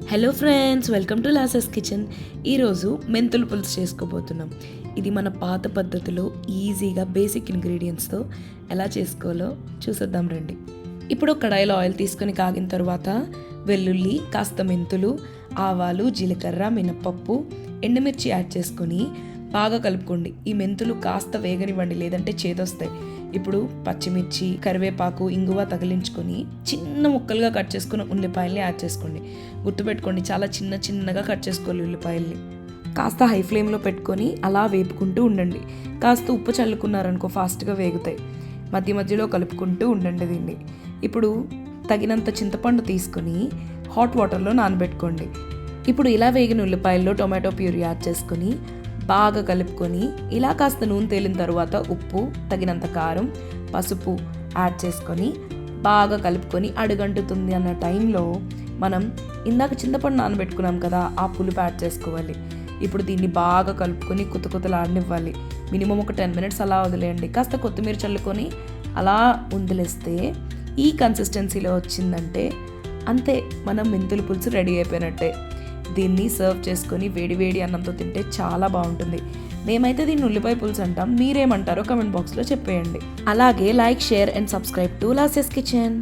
Hello friends, welcome to losses kitchen. ఈరోజు మెంతులు పులుసు చేసుకోబోతున్నాం. ఇది మన పాత పద్ధతిలో ఈజీగా బేసిక్ ఇంగ్రీడియంట్స్తో ఎలా చేసుకోవాలో చూసేద్దాం రండి. ఇప్పుడు కడాయిలో ఆయిల్ తీసుకొని కాగిన తర్వాత వెల్లుల్లి, కాస్త మెంతులు, ఆవాలు, జీలకర్ర, మినపప్పు, ఎండుమిర్చి యాడ్ చేసుకొని బాగా కలుపుకోండి. ఈ మెంతులు కాస్త వేగనివ్వండి, లేదంటే చేదొస్తాయి. ఇప్పుడు పచ్చిమిర్చి, కరివేపాకు, ఇంగువ తగిలించుకొని చిన్న ముక్కలుగా కట్ చేసుకున్న ఉల్లిపాయల్ని యాడ్ చేసుకోండి. గుర్తుపెట్టుకోండి, చాలా చిన్నగా కట్ చేసుకోవాలి ఉల్లిపాయల్ని. కాస్త హై ఫ్లేమ్లో పెట్టుకొని అలా వేపుకుంటూ ఉండండి. కాస్త ఉప్పు చల్లుకున్నారనుకో ఫాస్ట్గా వేగుతాయి. మధ్యలో కలుపుకుంటూ ఉండండి దీన్ని. ఇప్పుడు తగినంత చింతపండు తీసుకొని హాట్ వాటర్లో నానబెట్టుకోండి. ఇప్పుడు ఇలా వేగిన ఉల్లిపాయల్లో టొమాటో ప్యూరీ యాడ్ చేసుకొని బాగా కలుపుకొని ఇలా కాస్త నూనె తేలిన తర్వాత ఉప్పు, తగినంత కారం, పసుపు యాడ్ చేసుకొని బాగా కలుపుకొని అడుగంటుతుంది అన్న టైంలో మనం ఇందాక చింతపండు నానబెట్టుకున్నాం కదా, ఆ పులుపు యాడ్ చేసుకోవాలి. ఇప్పుడు దీన్ని బాగా కలుపుకొని కుతలాడనివ్వాలి. మినిమం ఒక 10 minutes అలా వదిలేయండి. కాస్త కొత్తిమీర చల్లుకొని అలా వదిలేస్తే ఈ కన్సిస్టెన్సీలో వచ్చిందంటే అంతే, మనం మెంతుల పులుసు రెడీ అయిపోయినట్టే. దీన్ని సర్వ్ చేసుకొని వేడి అన్నంతో తింటే చాలా బాగుంటుంది. మేమైతే దీన్ని ఉల్లిపాయ పులుసు అంటాం. మీరేమంటారో కమెంట్ బాక్స్లో చెప్పేయండి. అలాగే like, share and subscribe to losses kitchen.